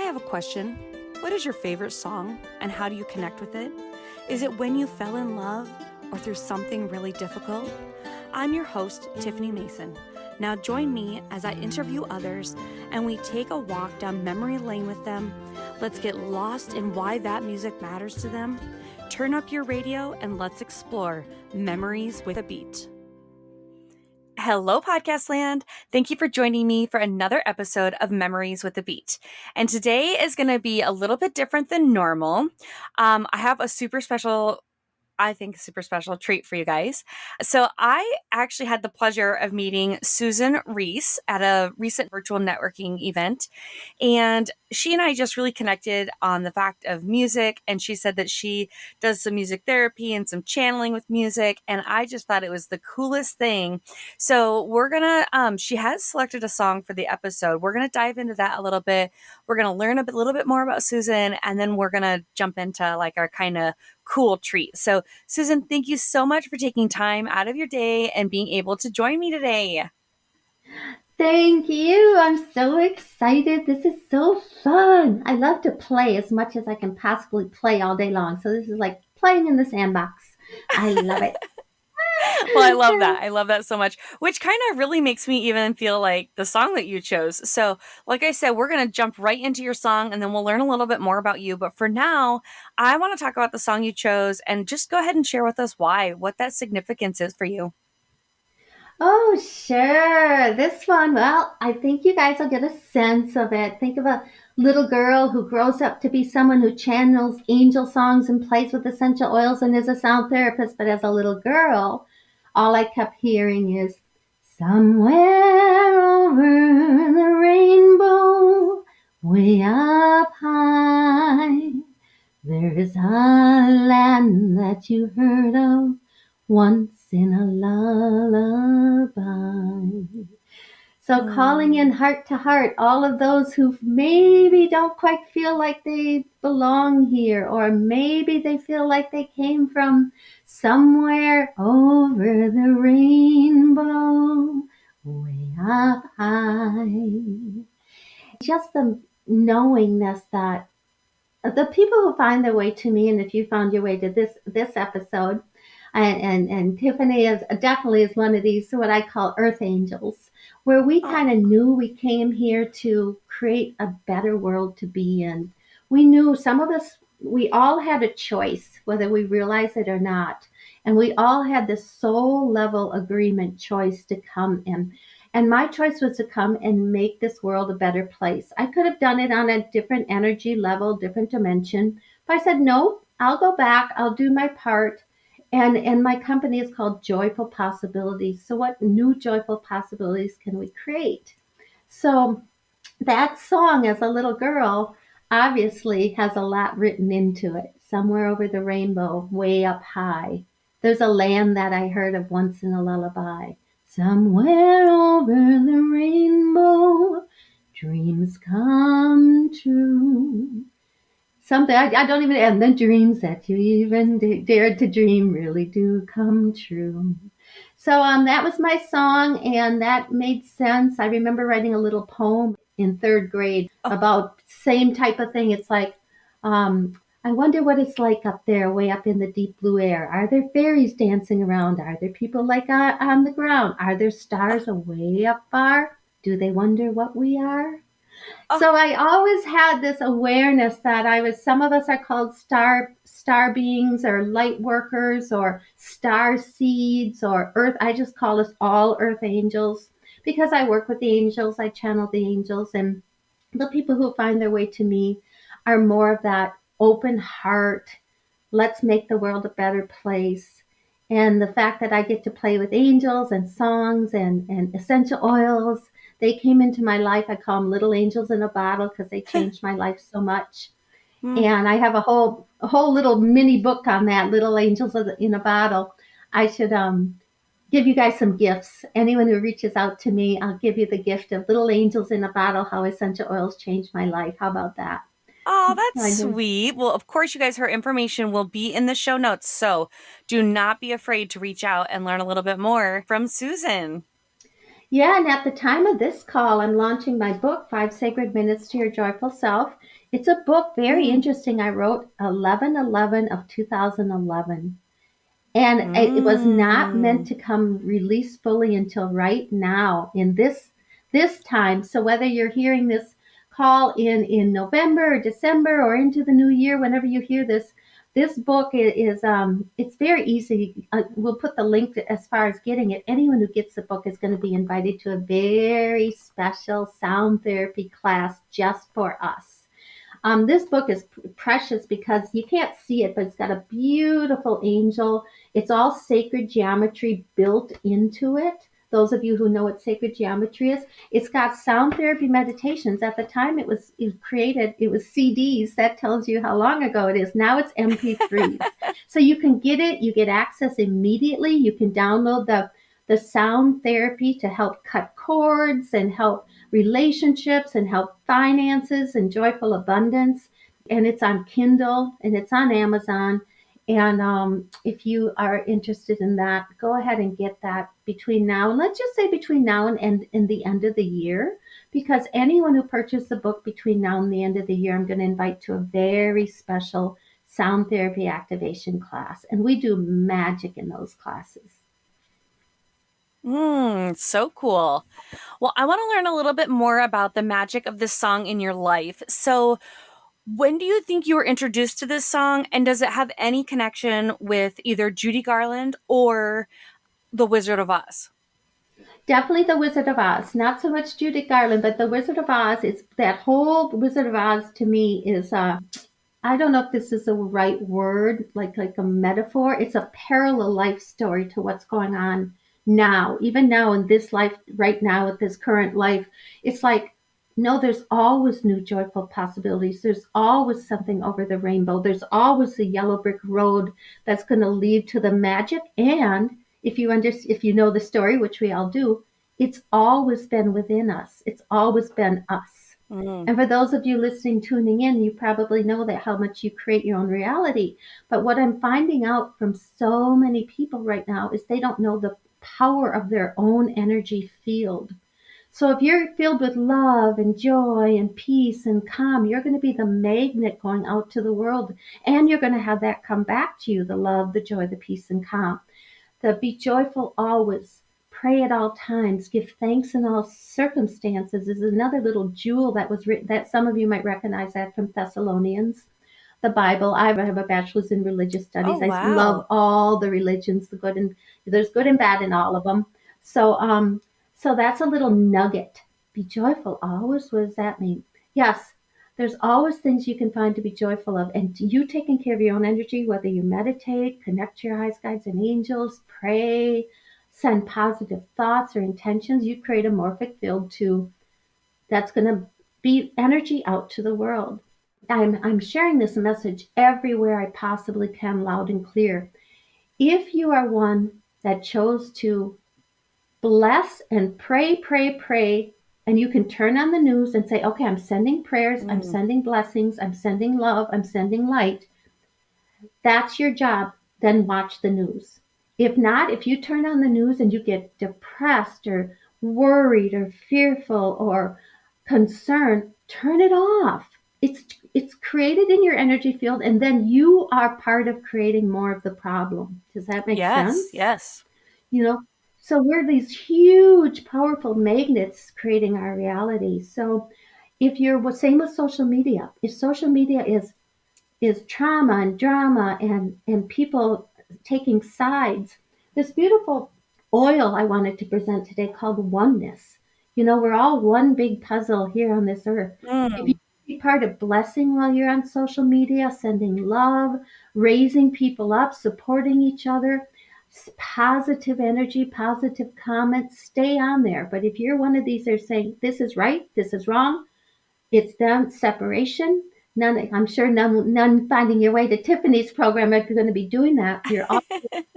have a question. What is your favorite song and how do you connect with it? Is it when you fell in love or through something really difficult? I'm your host, Tiffany Mason. Now join me as I interview others and we take a walk down memory lane with them. Let's get lost in why that music matters to them. Turn up your radio and let's explore Memories with a Beat. Hello, podcast land. Thank you for joining me for another episode of Memories with a Beat. And today is going to be a little bit different than normal. I have a super special treat for you guys. So I actually had the pleasure of meeting Susan Reis at a recent virtual networking event. And she and I just really connected on the fact of music. And she said that she does some music therapy and some channeling with music. And I just thought it was the coolest thing. So we're going to, she has selected a song for the episode. We're going to dive into that a little bit. We're going to learn a little bit more about Susan. And then we're going to jump into like our kind of cool treat. So Susan, thank you so much for taking time out of your day and being able to join me today. Thank you. I'm so excited. This is so fun. I love to play as much as I can possibly play all day long. So this is like playing in the sandbox. I love it. Well, I love that. I love that so much, which kind of really makes me even feel like the song that you chose. So, like I said, we're going to jump right into your song and then we'll learn a little bit more about you. But for now, I want to talk about the song you chose and just go ahead and share with us what that significance is for you. Oh, sure. This one, well, I think you guys will get a sense of it. Think of a little girl who grows up to be someone who channels angel songs and plays with essential oils and is a sound therapist. But as a little girl, all I kept hearing is somewhere over the rainbow, way up high. There is a land that you heard of once in a lullaby. So calling in heart to heart, all of those who maybe don't quite feel like they belong here, or maybe they feel like they came from somewhere over the rainbow, way up high. Just the knowingness that the people who find their way to me, and if you found your way to this episode, and Tiffany is definitely is one of these what I call earth angels, where we kind of knew we came here to create a better world to be in. We knew some of us, we all had a choice, whether we realize it or not, and we all had this soul level agreement choice to come in. And my choice was to come and make this world a better place. I could have done it on a different energy level, different dimension. But I said, no, I'll go back. I'll do my part. And my company is called Joyful Possibilities. So what new joyful possibilities can we create? So that song as a little girl obviously has a lot written into it. Somewhere over the rainbow, way up high. There's a land that I heard of once in a lullaby. Somewhere over the rainbow, dreams come true. Something I don't even, and the dreams that you even dared to dream really do come true. So that was my song, and that made sense. I remember writing a little poem in third grade about same type of thing. It's like, I wonder what it's like up there, way up in the deep blue air. Are there fairies dancing around? Are there people like on the ground? Are there stars away up far? Do they wonder what we are? So I always had this awareness that some of us are called star beings or light workers or star seeds or earth. I just call us all earth angels because I work with the angels, I channel the angels, and the people who find their way to me are more of that open heart. Let's make the world a better place. And the fact that I get to play with angels and songs and essential oils, they came into my life. I call them little angels in a bottle because they changed my life so much. And I have a whole little mini book on that, Little Angels in a Bottle. I should give you guys some gifts. Anyone who reaches out to me, I'll give you the gift of Little Angels in a Bottle, How Essential Oils Changed My Life. How about that? Oh, that's sweet. Well, of course, you guys, her information will be in the show notes. So do not be afraid to reach out and learn a little bit more from Susan. Yeah, and at the time of this call, I'm launching my book, Five Sacred Minutes to Your Joyful Self. It's a book very Mm. interesting. I wrote 11/11 of 2011. And it was not meant Mm. to come released fully until right now in this time. So whether you're hearing this call in November or December or into the new year, whenever you hear this, this book is it's very easy. We'll put the link to, as far as getting it. Anyone who gets the book is going to be invited to a very special sound therapy class just for us. This book is precious because you can't see it, but it's got a beautiful angel. It's all sacred geometry built into it. Those of you who know what sacred geometry is, it's got sound therapy meditations. At the time it was created, it was CDs. That tells you how long ago it is. Now it's MP3s. So you can get it, you get access immediately. You can download the sound therapy to help cut cords and help relationships and help finances and joyful abundance. And it's on Kindle and it's on Amazon. And if you are interested in that, go ahead and get that between now and let's just say between now and the end of the year. Because anyone who purchased the book between now and the end of the year, I'm going to invite to a very special sound therapy activation class. And we do magic in those classes. So cool. Well, I want to learn a little bit more about the magic of this song in your life. So, when do you think you were introduced to this song, and does it have any connection with either Judy Garland or The Wizard of Oz? Definitely the Wizard of Oz. Not so much Judith Garland, but the Wizard of Oz is that whole Wizard of Oz to me is I don't know if this is the right word, like a metaphor. It's a parallel life story to what's going on now, even now in this life, right now with this current life. It's like, no, there's always new joyful possibilities. There's always something over the rainbow. There's always the yellow brick road that's going to lead to the magic. And if you know the story, which we all do, it's always been within us. It's always been us. Mm. And for those of you listening, tuning in, you probably know that how much you create your own reality. But what I'm finding out from so many people right now is they don't know the power of their own energy field. So if you're filled with love and joy and peace and calm, you're going to be the magnet going out to the world. And you're going to have that come back to you, the love, the joy, the peace and calm. The be joyful always, pray at all times, give thanks in all circumstances is another little jewel that was written that some of you might recognize that from Thessalonians, the Bible. I have a bachelor's in religious Oh, studies. I love wow. all the religions, the good and there's good and bad in all of them. So so that's a little nugget. Be joyful always. What does that mean? Yes, there's always things you can find to be joyful of. And you taking care of your own energy, whether you meditate, connect to your highest guides and angels, pray, send positive thoughts or intentions, you create a morphic field to that's going to be energy out to the world. I'm sharing this message everywhere I possibly can, loud and clear. If you are one that chose to bless and pray, pray, pray, and you can turn on the news and say, okay, I'm sending prayers, I'm Mm. sending blessings, I'm sending love, I'm sending light. That's your job. Then watch the news. If not, if you turn on the news and you get depressed or worried or fearful or concerned, turn it off. It's created in your energy field and then you are part of creating more of the problem. Does that make Yes, sense? yes. You know, so we're these huge powerful magnets creating our reality. So if you're same with social media, if social media is trauma and drama and people taking sides. This beautiful oil I wanted to present today called oneness. You know, we're all one big puzzle here on this earth. If you Mm. be part of blessing while you're on social media, sending love, raising people up, supporting each other, positive energy, positive comments, stay on there. But if you're one of these that are saying this is right, this is wrong, it's them separation. None, I'm sure none finding your way to Tiffany's program if you're going to be doing that. You're all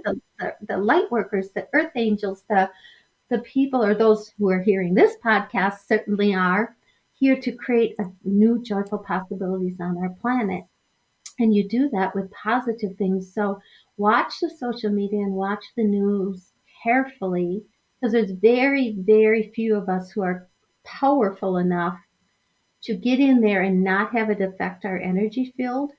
the light workers, the earth angels, the people or those who are hearing this podcast certainly are here to create a new joyful possibilities on our planet. And you do that with positive things. So watch the social media and watch the news carefully Because there's very, very few of us who are powerful enough to get in there and not have it affect our energy field.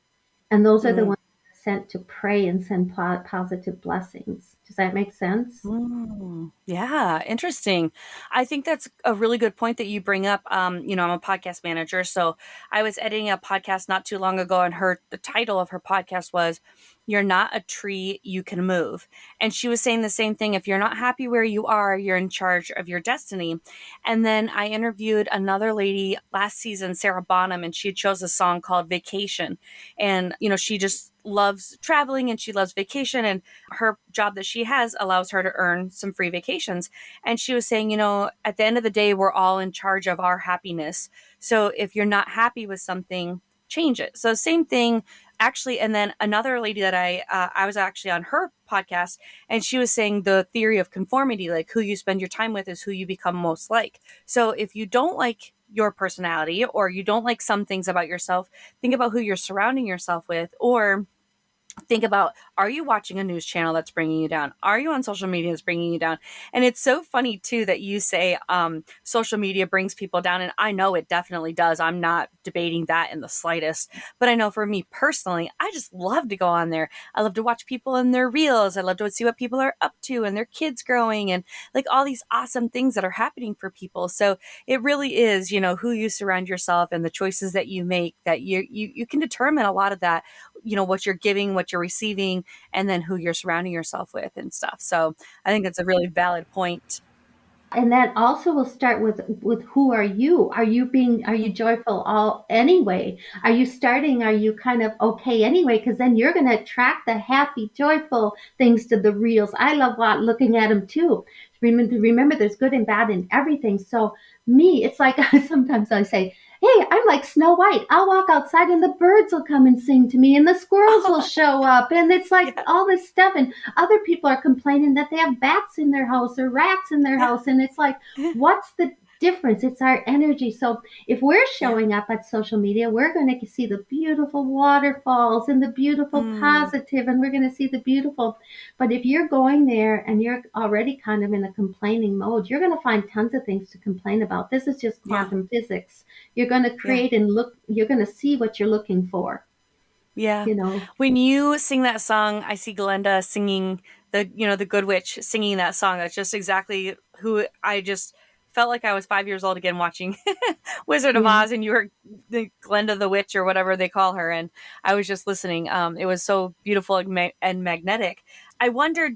And those are the Mm. ones sent to pray and send positive blessings. Does that make sense? Mm, yeah, interesting. I think that's a really good point that you bring up. I'm a podcast manager, so I was editing a podcast not too long ago, and the title of her podcast was "You're Not a Tree, You Can Move," and she was saying the same thing. If you're not happy where you are, you're in charge of your destiny. And then I interviewed another lady last season, Sarah Bonham, and she chose a song called "Vacation," and she just loves traveling and she loves vacation, and her job that she has allows her to earn some free vacations. And she was saying, at the end of the day, we're all in charge of our happiness. So if you're not happy with something, change it. So same thing, actually. And then another lady that I was actually on her podcast, and she was saying the theory of conformity, like who you spend your time with is who you become most like. So if you don't like your personality or you don't like some things about yourself, think about who you're surrounding yourself with, or think about, are you watching a news channel that's bringing you down? Are you on social media that's bringing you down? And it's so funny too that you say social media brings people down, and I know it definitely does. I'm not debating that in the slightest. But I know for me personally, I just love to go on there. I love to watch people in their reels. I love to see what people are up to and their kids growing, and like all these awesome things that are happening for people. So it really is, who you surround yourself and the choices that you make, that you can determine a lot of that, what you're giving, what you're receiving, and then who you're surrounding yourself with and stuff. So I think that's a really valid point. And that also will start with who are you? Are you joyful all anyway? Are you starting, are you kind of okay anyway? Because then you're going to attract the happy, joyful things to the reels. I love looking at them too. Remember there's good and bad in everything. So me, it's like sometimes I say, hey, I'm like Snow White. I'll walk outside and the birds will come and sing to me and the squirrels will show up. And it's like Yeah, all this stuff. And other people are complaining that they have bats in their house or rats in their yeah, house. And it's like, what's the difference? It's our energy. So if we're yeah. showing up at social media, we're going to see the beautiful waterfalls and the beautiful Mm, positive, and we're going to see the beautiful. But if you're going there and you're already kind of in a complaining mode, you're going to find tons of things to complain about. This is just yeah, quantum physics. You're going to yeah. create and look, you're going to see what you're looking for, Yeah. you know. When you sing that song, I see Glenda singing the Good Witch singing that song. That's just exactly who I just felt like I was 5 years old again watching Wizard of Yeah. Oz, and you were the Glenda the Witch or whatever they call her. And I was just listening. It was so beautiful and magnetic. I wonder,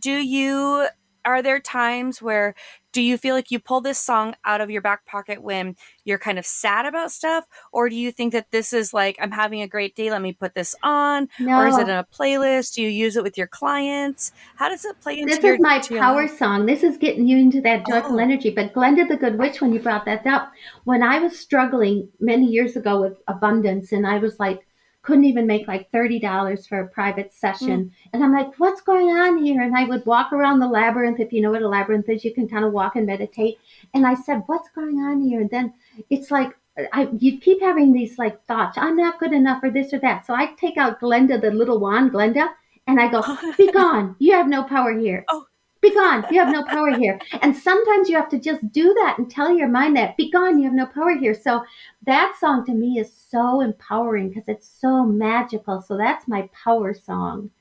are there times where do you feel like you pull this song out of your back pocket when you're kind of sad about stuff? Or do you think that this is like, I'm having a great day, let me put this on? Or is it in No, a playlist? Do you use it with your clients? How does it play into this is your my to your power life? song. This is getting you into that joyful Oh. energy. But Glenda the Good Witch, when you brought that up, when I was struggling many years ago with abundance, and I was like, couldn't even make like $30 for a private Mm. session. And I'm like, what's going on here? And I would walk around the labyrinth. If you know what a labyrinth is, you can kind of walk and meditate. And I said, what's going on here? And then it's like, you keep having these like thoughts, I'm not good enough or this or that. So I take out Glenda, the little wand, Glenda, and I go, be gone. You have no power here. Oh. Be gone. You have no power here. And sometimes you have to just do that and tell your mind that, be gone. You have no power here. So that song to me is so empowering because it's so magical. So that's my power song.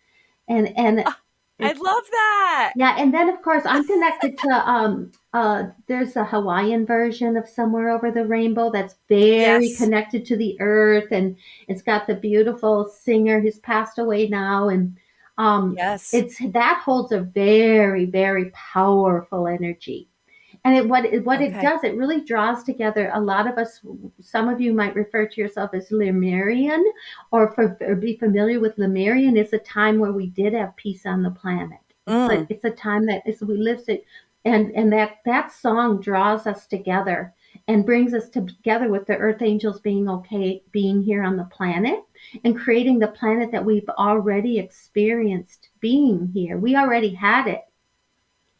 And I it's, love that. yeah. And then of course I'm connected to, there's a Hawaiian version of Somewhere Over the Rainbow that's very Yes. connected to the earth, and it's got the beautiful singer who's passed away now, and Yes. it's that holds a very, very powerful energy. And what it Okay. does, it really draws together a lot of us. Some of you might refer to yourself as Lemurian, or be familiar with Lemurian. It's a time where we did have peace on the planet. Mm. It's a time that is we lived it, and that song draws us together and brings us together with the earth angels being okay being here on the planet and creating the planet that we've already experienced being here. We already had it,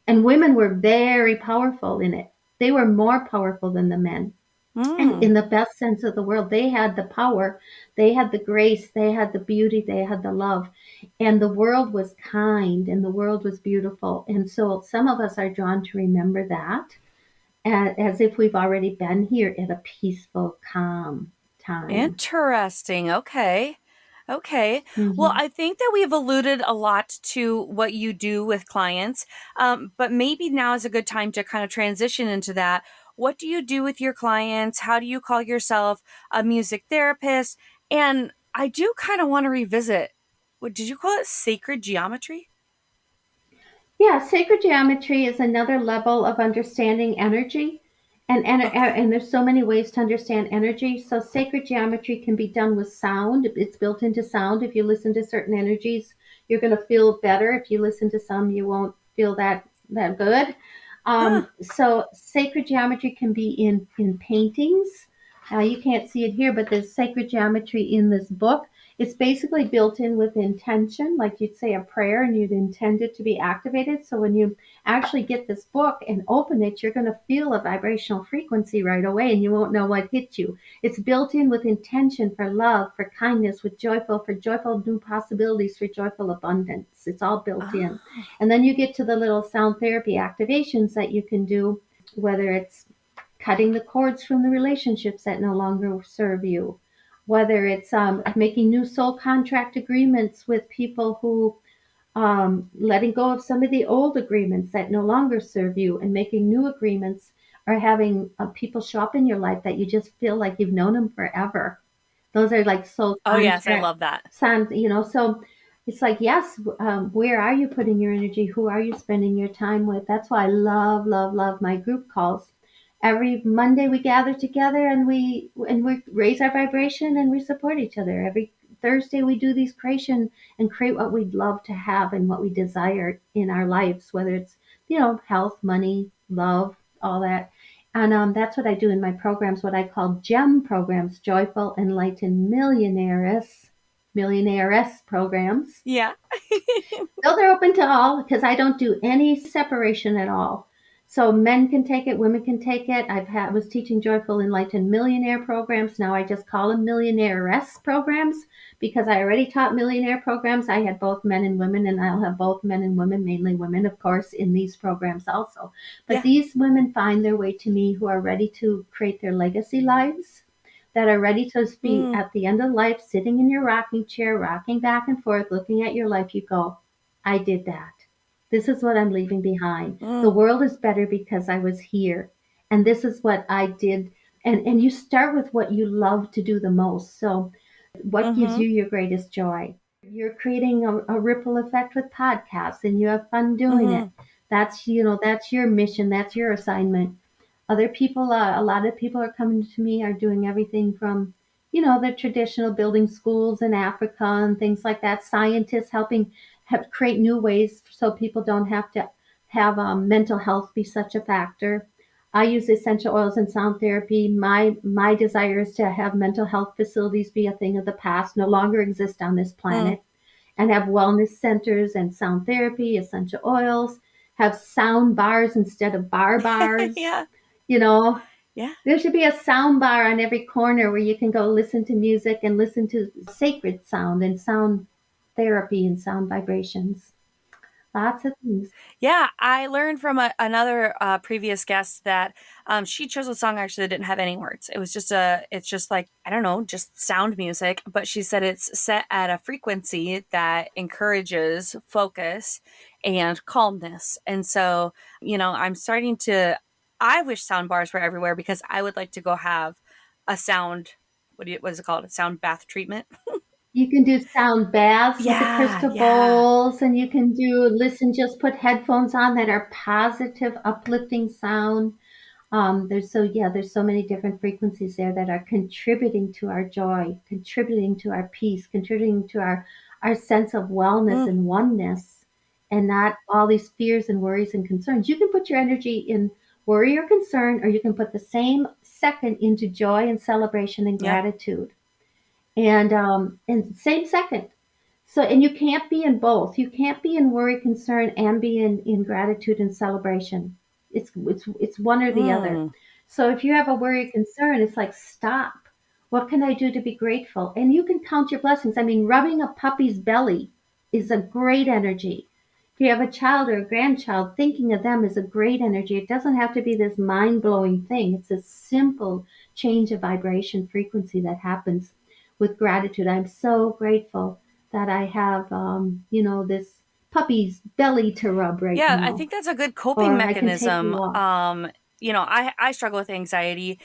and women were very powerful in it. They were more powerful than the men. And Mm. in the best sense of the word, they had the power, they had the grace, they had the beauty, they had the love, and the world was kind and the world was beautiful. And so some of us are drawn to remember that as if we've already been here at a peaceful, calm time. Interesting. Okay. Okay. Well, Hmm. I think that we've alluded a lot to what you do with clients, but maybe now is a good time to kind of transition into that. What do you do with your clients? How do you call yourself a music therapist? And I do kind of want to revisit, what did you call it? Sacred geometry? Yeah, sacred geometry is another level of understanding energy. Okay. And there's so many ways to understand energy. So sacred geometry can be done with sound. It's built into sound. If you listen to certain energies, you're going to feel better. If you listen to some, you won't feel that good. Huh. So sacred geometry can be in paintings. You can't see it here, but there's sacred geometry in this book. It's basically built in with intention, like you'd say a prayer and you'd intend it to be activated. So when you actually get this book and open it, you're going to feel a vibrational frequency right away and you won't know what hit you. It's built in with intention for love, for kindness, for joyful new possibilities, for joyful abundance. It's all built in. Oh. And then you get to the little sound therapy activations that you can do, whether it's cutting the cords from the relationships that no longer serve you, whether it's making new soul contract agreements with people who letting go of some of the old agreements that no longer serve you and making new agreements, or having people show up in your life that you just feel like you've known them forever. Those are like soul Oh, yes, I contract love that. signs, so it's like, yes, where are you putting your energy? Who are you spending your time with? That's why I love, love, love my group calls. Every Monday we gather together and we raise our vibration and we support each other. Every Thursday we do these creation and create what we'd love to have and what we desire in our lives, whether it's health, money, love, all that. And that's what I do in my programs, what I call GEM programs, Joyful Enlightened Millionaires programs. Yeah. So they're open to all because I don't do any separation at all. So men can take it, women can take it. Was teaching Joyful Enlightened Millionaire programs. Now I just call them Millionaires programs because I already taught millionaire programs. I had both men and women, and I'll have both men and women, mainly women, of course, in these programs also. But Yeah. these women find their way to me who are ready to create their legacy lives, that are ready to be Mm. at the end of life, sitting in your rocking chair, rocking back and forth, looking at your life. You go, I did that. This is what I'm leaving behind. The Mm. world is better because I was here. And this is what I did. And you start with what you love to do the most. So, what gives Mm-hmm. you your greatest joy? You're creating a ripple effect with podcasts and you have fun doing it. Mm-hmm. That's your mission, that's your assignment. Other people, a lot of people are coming to me, are doing everything from, the traditional building schools in Africa and things like that. Scientists helping create new ways so people don't have to have mental health be such a factor. I use essential oils and sound therapy. My desire is to have mental health facilities be a thing of the past, no longer exist on this Mm. planet, and have wellness centers and sound therapy, essential oils, have sound bars instead of bars. Yeah. You know, Yeah. there should be a sound bar on every corner where you can go listen to music and listen to sacred sound and sound therapy and sound vibrations. Lots of things. Yeah, I learned from another previous guest that she chose a song actually that didn't have any words. It's just like, I don't know, just sound music. But she said it's set at a frequency that encourages focus and calmness. And so, I'm starting to, I wish sound bars were everywhere because I would like to go have a sound, what is it called? A sound bath treatment. You can do sound baths with the Yeah, crystal yeah. bowls, and you can just put headphones on that are positive, uplifting sound. There's so many different frequencies there that are contributing to our joy, contributing to our peace, contributing to our sense of wellness Mm, and oneness, and not all these fears and worries and concerns. You can put your energy in worry or concern, or you can put the same second into joy and celebration and yeah. gratitude, and same second. So, and you can't be in both. You can't be in worry, concern, and be in gratitude and celebration. It's one or the other. Mm, So if you have a worry or concern, it's like, stop. What can I do to be grateful? And you can count your blessings. I mean, rubbing a puppy's belly is a great energy. If you have a child or a grandchild, thinking of them is a great energy. It doesn't have to be this mind blowing thing. It's a simple change of vibration frequency that happens with gratitude. I'm so grateful that I have, this puppy's belly to rub right Yeah, I now, think that's a good coping or I can take a mechanism. walk. I struggle with anxiety.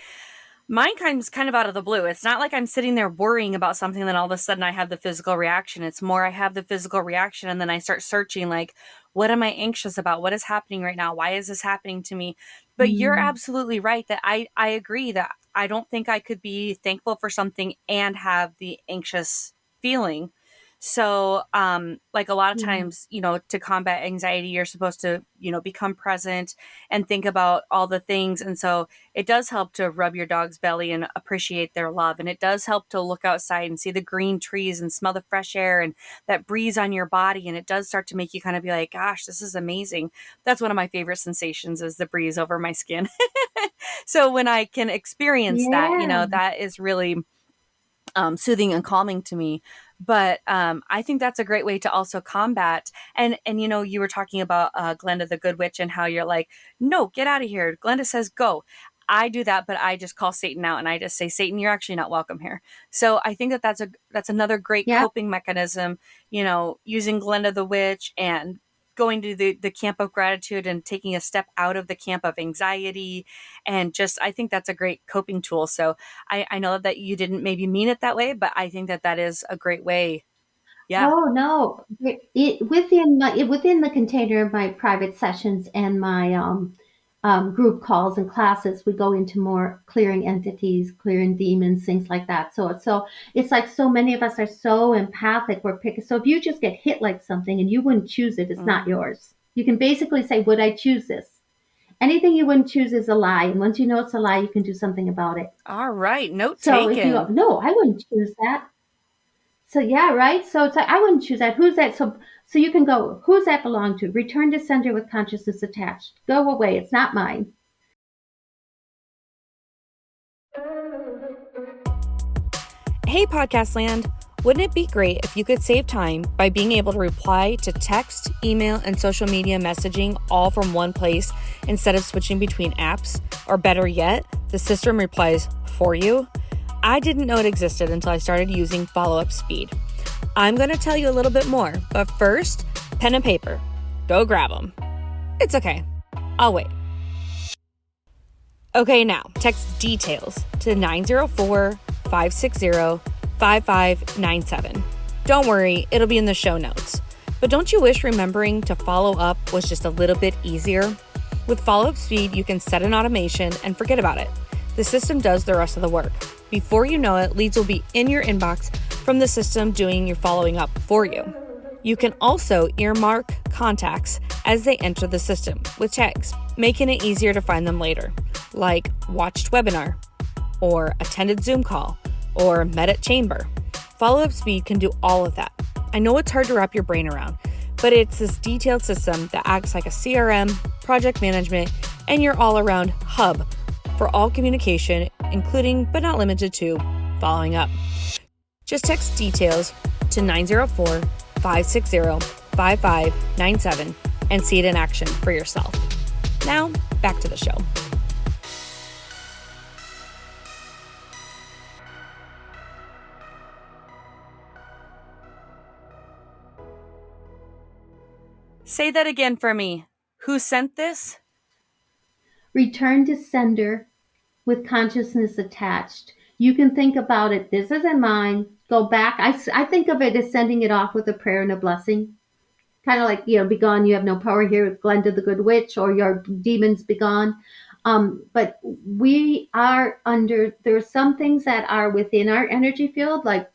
Mine comes kind of out of the blue. It's not like I'm sitting there worrying about something and then all of a sudden I have the physical reaction. It's more I have the physical reaction and then I start searching, like, what am I anxious about? What is happening right now? Why is this happening to me? But you're Mm, absolutely right that I agree that I don't think I could be thankful for something and have the anxious feeling. So, like a lot of yeah. times, to combat anxiety, you're supposed to, become present and think about all the things. And so it does help to rub your dog's belly and appreciate their love. And it does help to look outside and see the green trees and smell the fresh air and that breeze on your body. And it does start to make you kind of be like, gosh, this is amazing. That's one of my favorite sensations is the breeze over my skin. So when I can experience that, Yeah. that is really soothing and calming to me. But I think that's a great way to also combat. And you were talking about Glenda the Good Witch and how you're like, no, get out of here. Glenda says go. I do that, but I just call Satan out and I just say, Satan, you're actually not welcome here. So I think that that's another great Yep. coping mechanism. Using Glenda the Witch and going to the camp of gratitude and taking a step out of the camp of anxiety, and just I think that's a great coping tool. So I know that you didn't maybe mean it that way, but I think that that is a great way. Yeah. Oh no. Within the container of my private sessions and my group calls and classes, we go into more clearing entities, clearing demons, things like that. So it's like so many of us are so empathic. We're picking. So if you just get hit like something and you wouldn't choose it, it's not Mm. yours. You can basically say, "Would I choose this?" Anything you wouldn't choose is a lie, and once you know it's a lie, you can do something about it. All right. Note So if you go, taken. "No, I wouldn't choose that." So yeah, right. So it's like I wouldn't choose that. Who's that? So you can go. Who's that belong to? Return to sender with consciousness attached. Go away. It's not mine. Hey, Podcast Land. Wouldn't it be great if you could save time by being able to reply to text, email, and social media messaging all from one place instead of switching between apps? Or better yet, the system replies for you? I didn't know it existed until I started using Follow Up Speed. I'm going to tell you a little bit more, but first, pen and paper. Go grab them. It's okay. I'll wait. Okay, now text details to 904 560 5597. Don't worry, it'll be in the show notes. But don't you wish remembering to follow up was just a little bit easier? With Follow Up Speed, you can set an automation and forget about it. The system does the rest of the work. Before you know it, leads will be in your inbox from the system doing your following up for you. You can also earmark contacts as they enter the system with tags, making it easier to find them later, like watched webinar, or attended Zoom call, or met at chamber. Follow Up Speed can do all of that. I know it's hard to wrap your brain around, but it's this detailed system that acts like a CRM, project management, and your all-around hub for all communication, including but not limited to following up. Just text details to 904 560 5597 and see it in action for yourself. Now, back to the show. Say that again for me. Who sent this? Return to sender with consciousness attached. You can think about it. This isn't mine. Go back. I think of it as sending it off with a prayer and a blessing. Kind of like, be gone, you have no power here, Glenda the Good Witch, or your demons be gone. But we are there's some things that are within our energy field, like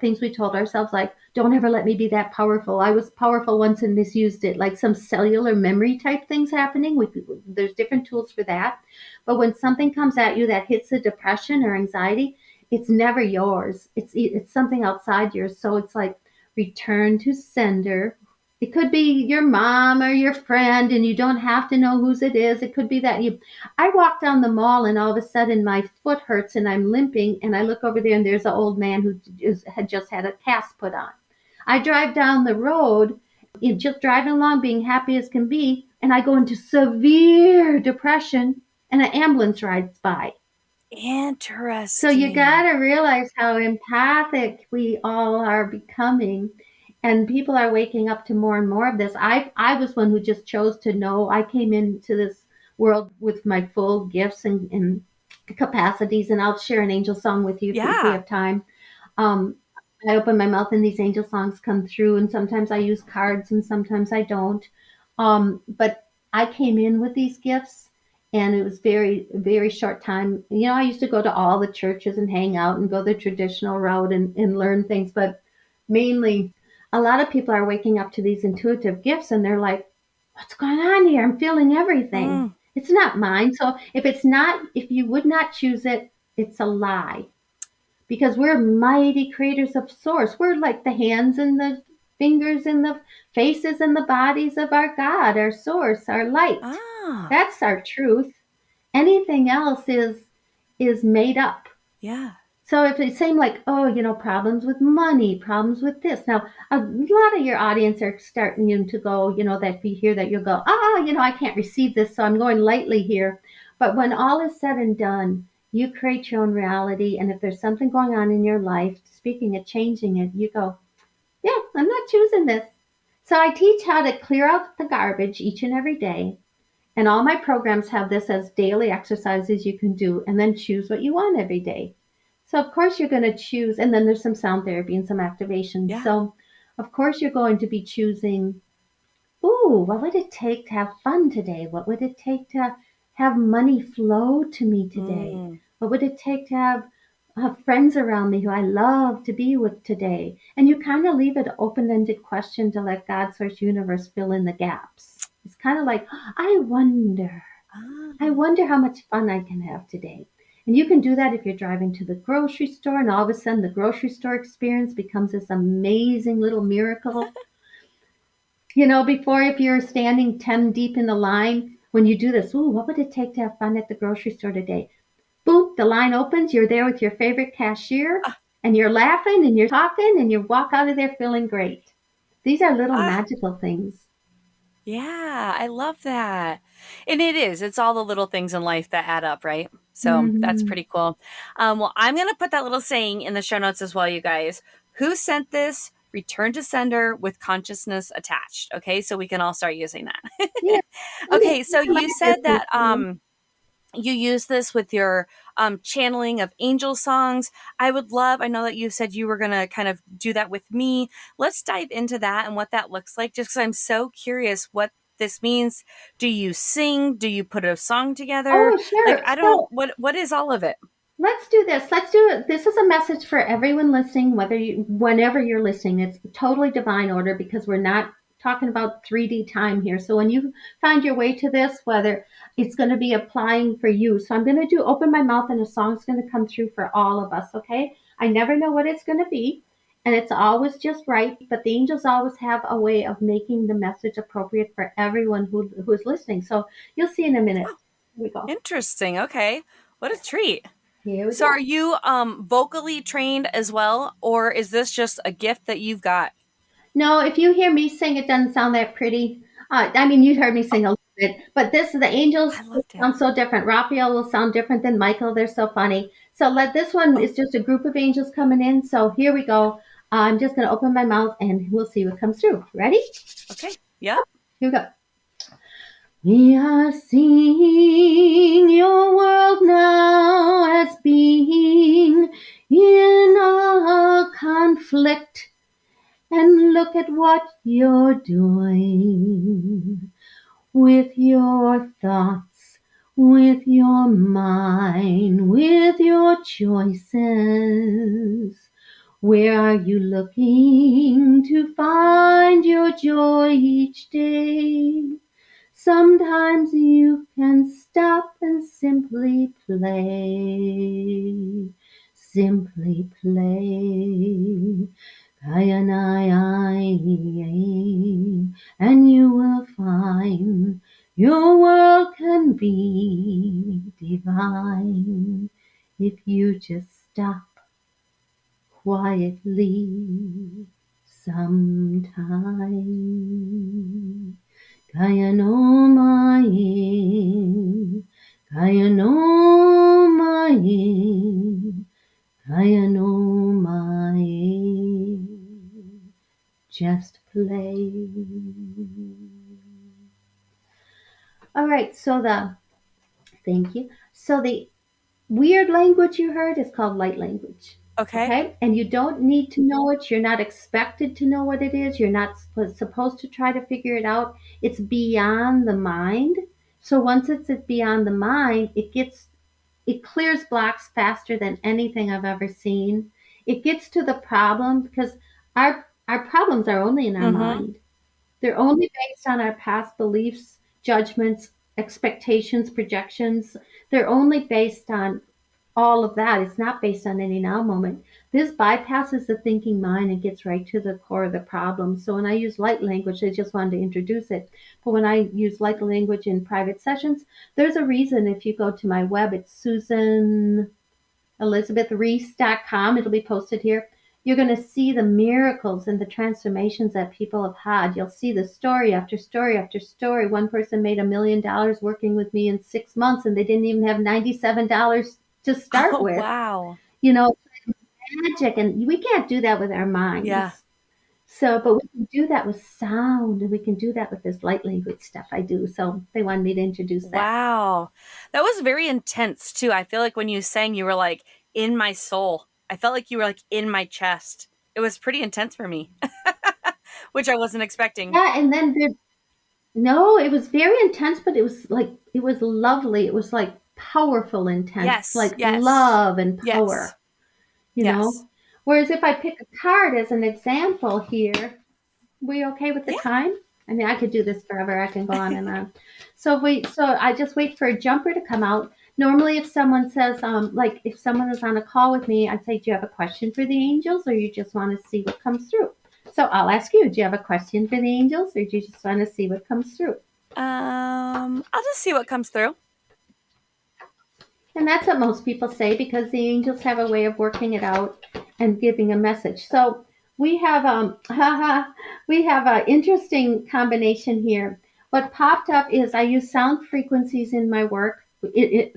things we told ourselves, like, don't ever let me be that powerful. I was powerful once and misused it, like some cellular memory type things happening. There's different tools for that. But when something comes at you that hits a depression or anxiety, it's never yours. It's something outside yours. So it's like return to sender. It could be your mom or your friend, and you don't have to know whose it is. It could be that you. I walk down the mall, and all of a sudden my foot hurts, and I'm limping, and I look over there, and there's an old man who had just had a cast put on. I drive down the road, just driving along, being happy as can be, and I go into severe depression, and an ambulance rides by. So you got Interesting. to realize how empathic we all are becoming, and people are waking up to more and more of this. I was one who just chose to know. I came into this world with my full gifts and capacities, and I'll share an angel song with you if we Yeah. have time. Um, I open my mouth and these angel songs come through, and sometimes I use cards and sometimes I don't. But I came in with these gifts, and it was very short time. You know, I used to go to all the churches and hang out and go the traditional route and learn things, but mainly a lot of people are waking up to these intuitive gifts and they're like, what's going on here? I'm feeling everything. Mm. It's not mine. So if it's not, if you would not choose it, it's a lie, because we're mighty creators of source. We're like the hands and the fingers and the faces and the bodies of our God, our source, our light. Ah. That's our truth. Anything else is made up. Yeah. So if it seemed like, oh, problems with money, problems with this. Now, a lot of your audience are starting you to go, that if you hear that, you'll go, I can't receive this, so I'm going lightly here. But when all is said and done, you create your own reality. And if there's something going on in your life, speaking of changing it, you go, yeah, I'm not choosing this. So I teach how to clear out the garbage each and every day. And all my programs have this as daily exercises you can do, and then choose what you want every day. So, of course, you're going to choose, and then there's some sound therapy and some activation. Yeah. So, of course, you're going to be choosing, ooh, what would it take to have fun today? What would it take to have money flow to me today? Mm. What would it take to have friends around me who I love to be with today? And you kind of leave it open ended question to let God, Source, Universe fill in the gaps. It's kind of like, I wonder. I Ah. wonder how much fun I can have today. And you can do that if you're driving to the grocery store, and all of a sudden the grocery store experience becomes this amazing little miracle. Before, if you're standing 10 deep in the line, when you do this, ooh, what would it take to have fun at the grocery store today? Boom, the line opens, you're there with your favorite cashier, Ah. and you're laughing and you're talking, and you walk out of there feeling great. These are little Ah. magical things. Yeah, I love that. And it is. It's all the little things in life that add up, right? So that's Hmm. pretty cool. Well, I'm going to put that little saying in the show notes as well, you guys. Who sent this? Return to sender with consciousness attached. Okay, so we can all start using that. Yeah. Okay, so Am I you here said for that you? you use this with your channeling of angel songs. I know that you said you were going to kind of do that with me. Let's dive into that and what that looks like, just because I'm so curious what this means. Do you sing? Do you put a song together? Oh, Like, sure. I don't know. So What is all of it? let's do this. Let's do it. This is a message for everyone listening, whenever you're listening. It's totally divine order, because we're not talking about 3D time here. So when you find your way to this, whether it's going to be applying for you. So I'm going to do open my mouth, and a song's going to come through for all of us. Okay. I never know what it's going to be, and it's always just right. But the angels always have a way of making the message appropriate for everyone who's listening. So you'll see in a minute. Oh, Here we go. interesting. Okay. What a treat. Here we So are go. you vocally trained as well, or is this just a gift that you've got? No, if you hear me sing, it doesn't sound that pretty. I mean, you heard me Oh, sing a little bit, but the angels I loved it. sound so different. Raphael will sound different than Michael. They're so funny. So this one Oh, is just a group of angels coming in. So here we go. I'm just going to open my mouth and we'll see what comes through. Ready? okay. Yep. Here we go. We are seeing your world now as being in a conflict. And look at what you're doing with your thoughts, with your mind, with your choices. Where are you looking to find your joy each day? Sometimes you can stop and simply play. Simply play. and you will find your world can be divine if you just stop quietly sometime. Kaya no mai, kaya no mai, kaya no mai. Just play. All right, so thank you. So the weird language you heard is called light language. Okay. Okay? And you don't need to know it. You're not expected to know what it is. You're not supposed to try to figure it out. It's beyond the mind. So once it's beyond the mind, it clears blocks faster than anything I've ever seen. It gets to the problem because our problems are only in our Mm-hmm. mind. They're only based on our past beliefs, judgments, expectations, projections. They're only based on all of that. It's not based on any now moment. This bypasses the thinking mind and gets right to the core of the problem. So when I use light language, I just wanted to introduce it. But when I use light language in private sessions, there's a reason. If you go to my web, it's SusanElizabethReis.com. It'll be posted here. You're going to see the miracles and the transformations that people have had. You'll see the story after story after story. One person made $1 million working with me in 6 months, and they didn't even have $97 to start Oh, with. wow. You know, magic, and we can't do that with our Yeah. minds. So, but we can do that with sound, and we can do that with this light language stuff I do. So they wanted me to introduce that. Wow. That was very intense too. I feel like when you sang, you were like in my soul. I felt like you were like in my chest. It was pretty intense for me, which I wasn't expecting. Yeah, and then no, it was very intense, but it was lovely. It was like powerful intense, Yes, like yes, love and yes, power, you yes. know? Whereas if I pick a card as an example here, we okay with the Yeah. time? I mean, I could do this forever. I can go on and on. So I just wait for a jumper to come out. Normally, if someone says, like if someone is on a call with me, I'd say, do you have a question for the angels, or you just want to see what comes through? So I'll ask you, do you have a question for the angels, or do you just want to see what comes through? I'll just see what comes through. And that's what most people say because the angels have a way of working it out and giving a message. So we have we have an interesting combination here. What popped up is I use sound frequencies in my work,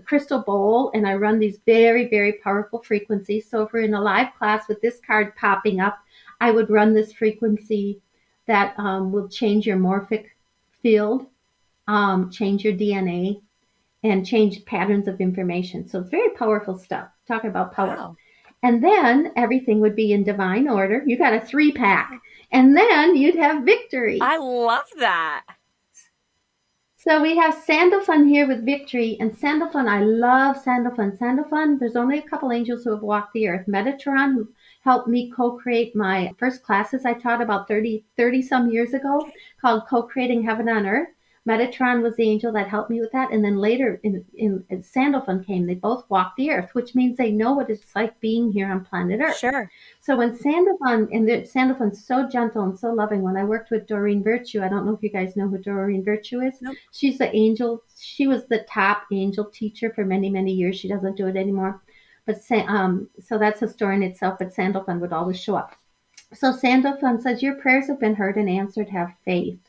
crystal bowl, and I run these very very powerful frequencies. So if we're in a live class with this card popping up, I would run this frequency that will change your morphic field, change your DNA, and change patterns of information. So it's very powerful stuff. Talk about power. Wow. And then everything would be in divine order. You got a 3 pack. And then you'd have victory. I love that. So we have Sandalphon here with victory. And Sandalphon, I love Sandalphon. Sandalphon, there's only a couple angels who have walked the earth. Metatron, who helped me co-create my first classes I taught about 30 some years ago, Okay. called Co-Creating Heaven on Earth. Metatron was the angel that helped me with that. And then later in Sandalphon came, they both walked the earth, which means they know what it's like being here on planet Earth. Sure. So when Sandalphon's so gentle and so loving. When I worked with Doreen Virtue, I don't know if you guys know who Doreen Virtue is. Nope. She's the angel. She was the top angel teacher for many, many years. She doesn't do it anymore. But so that's a story in itself. But Sandalphon would always show up. So Sandalphon says, "Your prayers have been heard and answered. Have faith."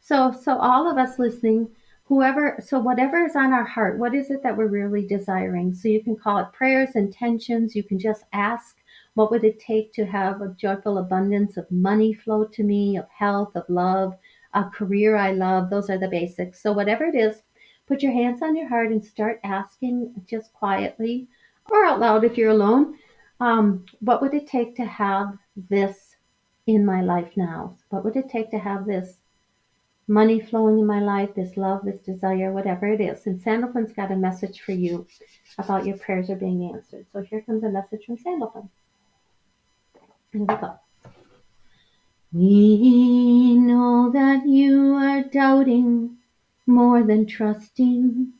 So all of us listening, whatever is on our heart, what is it that we're really desiring? So you can call it prayers, intentions. You can just ask, what would it take to have a joyful abundance of money flow to me, of health, of love, a career I love? Those are the basics. So whatever it is, put your hands on your heart and start asking just quietly or out loud if you're alone. What would it take to have this in my life now? What would it take to have this money flowing in my life, this love, this desire, whatever it is? And Sandalphon's got a message for you about your prayers are being answered. So here comes a message from Sandalphon. Here we go. We know that you are doubting more than trusting.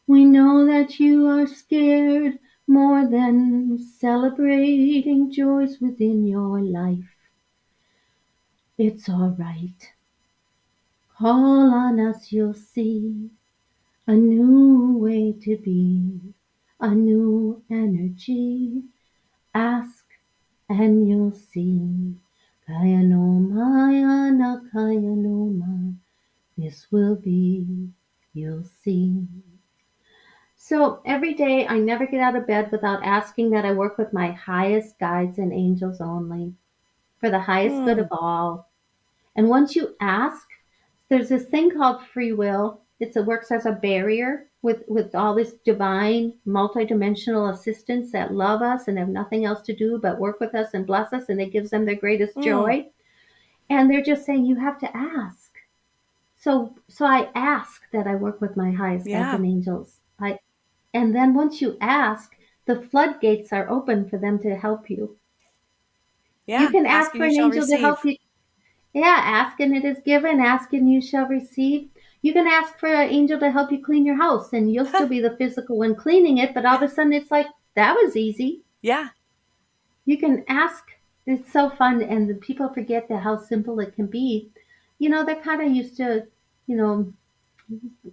We know that you are scared more than celebrating joys within your life. It's all right. Call on us, you'll see a new way to be, a new energy. Ask and you'll see. Kaya no maya na kaya no ma. This will be, you'll see. So every day I never get out of bed without asking that I work with my highest guides and angels only for the highest good of Mm, all. And once you ask, there's this thing called free will. It works as a barrier with all this divine multidimensional assistants that love us and have nothing else to do but work with us and bless us, and it gives them their greatest mm, joy. And they're just saying you have to ask. So I ask that I work with my highest guides yeah. and angels. And then once you ask, the floodgates are open for them to help you. You Yeah. can Ask ask and for you an shall angel to help receive. you. Yeah, ask and it is given, ask and you shall receive. You can ask for an angel to help you clean your house, and you'll still be the physical one cleaning it, but all of a sudden it's like, that was easy. Yeah. You can ask. It's so fun, and the people forget that how simple it can be. They're kind of used to, you know,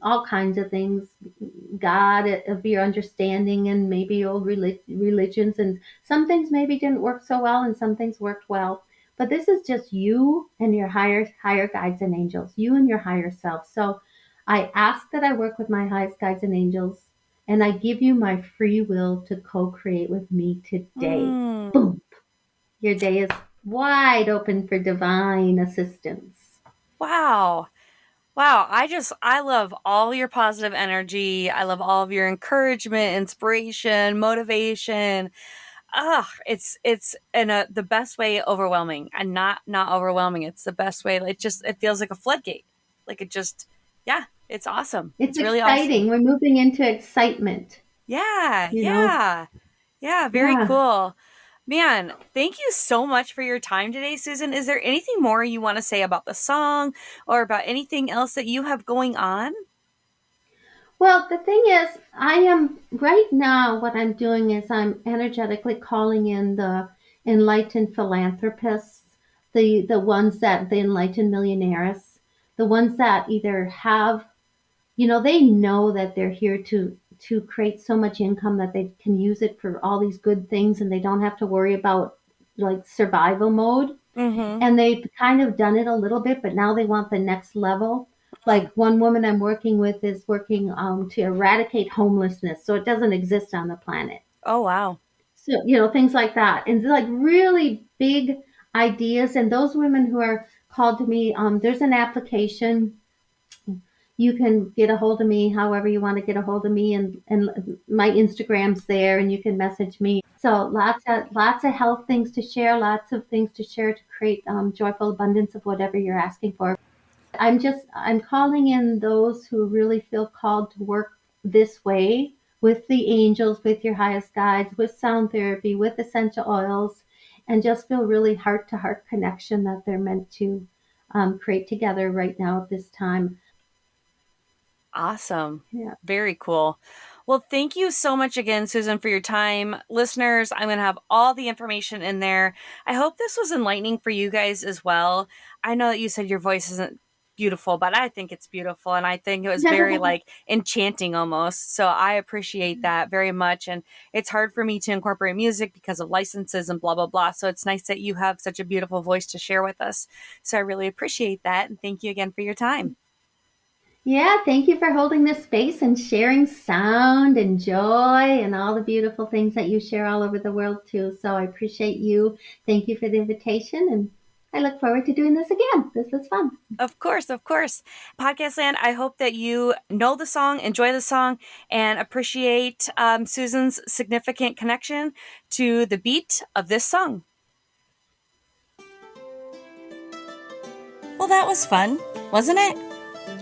all kinds of things, God of your understanding, and maybe old religions, and some things maybe didn't work so well, and some things worked well. But this is just you and your higher guides and angels, you and your higher self. So I ask that I work with my highest guides and angels, and I give you my free will to co-create with me today. Mm, Boom! Your day is wide open for divine assistance. wow. Wow, I love all your positive energy. I love all of your encouragement, inspiration, motivation. It's in the best way overwhelming, and not overwhelming. It's the best way. Like, just it feels like a floodgate. Like, it just, yeah, it's awesome. It's It's really awesome. exciting. We're moving into excitement, Yeah, you know? yeah. Yeah, very Yeah. cool. Man, thank you so much for your time today, Susan. Is there anything more you want to say about the song or about anything else that you have going on? Well, the thing is, I am right now, what I'm doing is I'm energetically calling in the enlightened philanthropists, the ones that the enlightened millionaires, the ones that either have, they know that they're here to create so much income that they can use it for all these good things and they don't have to worry about like survival mode. Mm-hmm. And they've kind of done it a little bit, but now they want the next level. Mm. Like one woman I'm working with is working to eradicate homelessness, so it doesn't exist on the planet. Oh, wow. So things like that, and like really big ideas. And those women who are called to me, there's an application. You can get a hold of me however you want to get a hold of me, and my Instagram's there, and you can message me. So lots of health things to share, lots of things to share to create joyful abundance of whatever you're asking for. I'm calling in those who really feel called to work this way with the angels, with your highest guides, with sound therapy, with essential oils, and just feel really heart to heart connection that they're meant to create together right now at this time. Awesome. Yeah. Very cool. Well, thank you so much again, Susan, for your time. Listeners, I'm going to have all the information in there. I hope this was enlightening for you guys as well. I know that you said your voice isn't beautiful, but I think it's beautiful. And I think it was very like enchanting almost. So I appreciate that very much. And it's hard for me to incorporate music because of licenses and blah, blah, blah. So it's nice that you have such a beautiful voice to share with us. So I really appreciate that. And thank you again for your time. Yeah, thank you for holding this space and sharing sound and joy and all the beautiful things that you share all over the world too. So I appreciate you. Thank you for the invitation, and I look forward to doing this again. This was fun. Of course, of course. Podcast land, I hope that you know the song, enjoy the song, and appreciate Susan's significant connection to the beat of this song. Well, that was fun, wasn't it?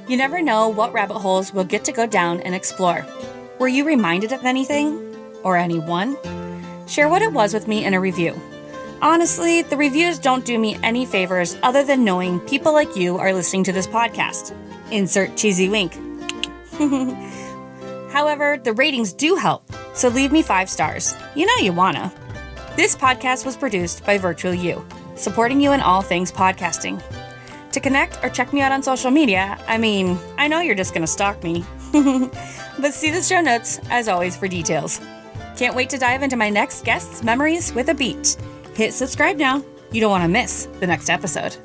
You never know what rabbit holes we'll get to go down and explore. Were you reminded of anything? Or anyone? Share what it was with me in a review. Honestly, the reviews don't do me any favors other than knowing people like you are listening to this podcast. Insert cheesy wink. However, the ratings do help, so leave me 5 stars. You know you wanna. This podcast was produced by Virtual You, supporting you in all things podcasting. To connect or check me out on social media, I mean, I know you're just going to stalk me. But see the show notes, as always, for details. Can't wait to dive into my next guest's memories with a beat. Hit subscribe now. You don't want to miss the next episode.